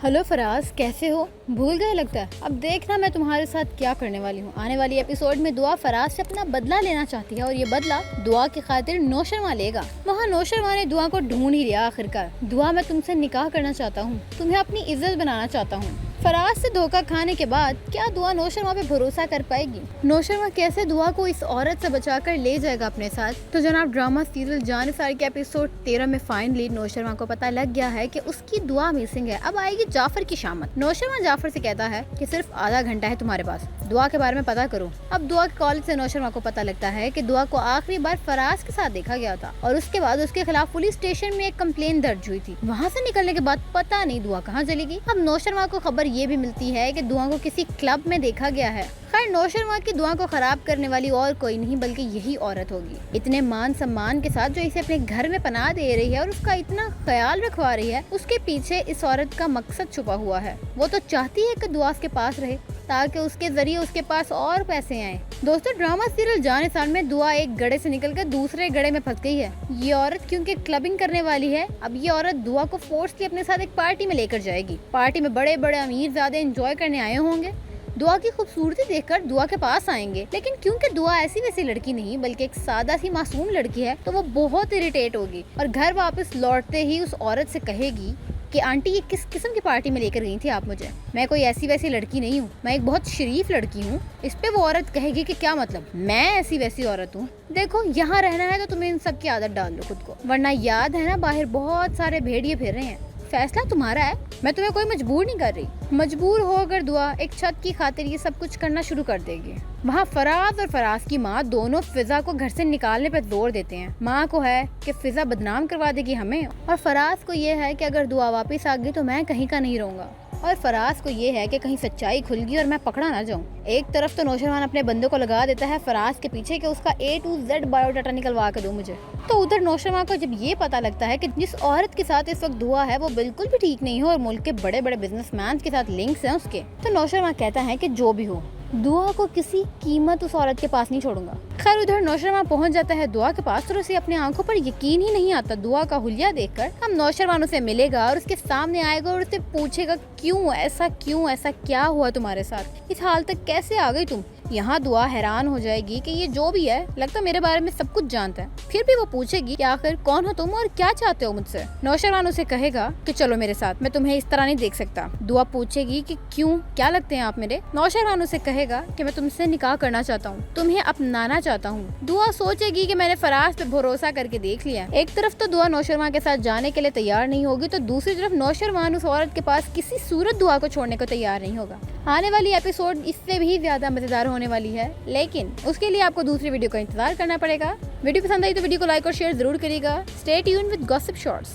Hello Faraz, कैसे हो? भूल गए लगता है। अब देखना मैं तुम्हारे साथ क्या करने वाली हूँ। आने वाली एपिसोड में दुआ फराज से अपना बदला लेना चाहती है और ये बदला दुआ की खातिर नौशरमा लेगा। वहाँ नौशरमा ने दुआ को ढूंढ ही लिया आखिरकार। दुआ, मैं तुमसे निकाह करना चाहता हूँ, तुम्हें अपनी इज्जत बनाना चाहता हूँ। फराज से धोखा खाने के बाद क्या दुआ नौशरमा पे भरोसा कर पाएगी? नौशरमा कैसे दुआ को इस औरत से बचाकर ले जाएगा अपने साथ? तो जनाब, ड्रामा सीरियल जानिसार के एपिसोड 13 में फाइनली नौशरमा को पता लग गया है कि उसकी दुआ मिसिंग है। अब आएगी जाफर की शामत। नौशरमा जाफर से कहता है कि सिर्फ आधा घंटा है तुम्हारे पास, दुआ के बारे में पता करो। अब दुआ के कॉलेज से नौशरमा को पता लगता है कि दुआ को आखिरी बार फराज के साथ देखा गया था और उसके बाद उसके खिलाफ पुलिस स्टेशन में एक कंप्लेन दर्ज हुई थी। वहाँ से निकलने के बाद पता नहीं दुआ कहाँ चली गई। अब नौशरमा को खबर ये भी मिलती है कि दुआ को किसी क्लब में देखा गया है। खैर, नौशरमा की दुआ को खराब करने वाली और कोई नहीं बल्कि यही औरत होगी। इतने मान सम्मान के साथ जो इसे अपने घर में पनाह दे रही है और उसका इतना ख्याल रखवा रही है, उसके पीछे इस औरत का मकसद छुपा हुआ है। वो तो चाहती है कि दुआ उसके पास रहे ताकि उसके जरिए उसके पास और पैसे आए। दोस्तों, ड्रामा सीरियल जानिसार में दुआ एक गड़े से निकलकर दूसरे गड़े में फंस गई है। ये औरत क्योंकि क्लबिंग करने वाली है, अब ये औरत दुआ को फोर्सली अपने साथ एक पार्टी में लेकर जाएगी। पार्टी में बड़े बड़े अमीर ज़्यादा एंजॉय करने आए होंगे। दुआ की खूबसूरती देखकर दुआ के पास आएंगे, लेकिन क्योंकि दुआ ऐसी वैसी लड़की नहीं बल्कि एक सादा सी मासूम लड़की है, तो वो बहुत इरिटेट होगी और घर वापस लौटते ही उस औरत से कहेगी कि आंटी, ये किस किस्म की पार्टी में लेकर गई थी आप मुझे? मैं कोई ऐसी वैसी लड़की नहीं हूँ, मैं एक बहुत शरीफ लड़की हूँ। इस पे वो औरत कहेगी कि क्या मतलब, मैं ऐसी वैसी औरत हूँ? देखो, यहाँ रहना है तो तुम्हें इन सब की आदत डाल लो खुद को, वरना याद है ना, बाहर बहुत सारे भेड़िए फिर रहे हैं। फैसला तुम्हारा है, मैं तुम्हें कोई मजबूर नहीं कर रही। मजबूर हो अगर दुआ एक छत की खातिर ये सब कुछ करना शुरू कर देगी। वहाँ फराज और फराज की माँ दोनों फिजा को घर से निकालने पर जोर देते हैं। माँ को है कि फिजा बदनाम करवा देगी हमें, और फराज को ये है कि अगर दुआ वापस आ गई तो मैं कहीं का नहीं रहूंगा, और फराज को ये है कि कहीं सच्चाई खुल गई और मैं पकड़ा ना जाऊं। एक तरफ तो नौशरवान अपने बंदे को लगा देता है फराज के पीछे कि उसका A to Z बायोडाटा निकलवा के दो मुझे, तो उधर नौशरवान को जब ये पता लगता है कि जिस औरत के साथ इस वक्त दुआ है वो बिल्कुल भी ठीक नहीं है और मुल्क के बड़े बड़े बिजनेसमैन के साथ लिंक्स हैं उसके, तो नौशरवान कहता है कि जो भी हो, दुआ को किसी कीमत उस औरत के पास नहीं छोड़ूंगा। खैर, उधर नौशरमा पहुंच जाता है दुआ के पास और उसे अपनी आंखों पर यकीन ही नहीं आता दुआ का हुलिया देखकर। हम नौशरवान उसे मिलेगा और उसके सामने आएगा और उससे पूछेगा क्यों ऐसा क्या हुआ तुम्हारे साथ, इस हाल तक कैसे आ गई तुम? यहाँ दुआ हैरान हो जाएगी कि ये जो भी है लगता मेरे बारे में सब कुछ जानता है। फिर भी वो पूछेगी कि आखिर कौन हो तुम और क्या चाहते हो मुझसे? नौशरवान उसे कहेगा कि चलो मेरे साथ, मैं तुम्हें इस तरह नहीं देख सकता। दुआ पूछेगी कि क्यों, क्या लगते हैं आप मेरे? नौशरवान उसे कहेगा कि मैं तुमसे निकाह करना चाहता हूँ, तुम्हें अपनाना चाहता हूँ। दुआ सोचेगी कि मैंने फराज पे भरोसा करके देख लिया। एक तरफ तो दुआ नौशरवान के साथ जाने के लिए तैयार नहीं होगी, तो दूसरी तरफ नौशरवान उस औरत के पास किसी सूरत दुआ को छोड़ने को तैयार नहीं होगा। आने वाली एपिसोड इससे भी ज्यादा मजेदार होने वाली है, लेकिन उसके लिए आपको दूसरी वीडियो का इंतजार करना पड़ेगा। वीडियो पसंद आई तो वीडियो को लाइक और शेयर जरूर करिएगा। Stay tuned with gossip shorts.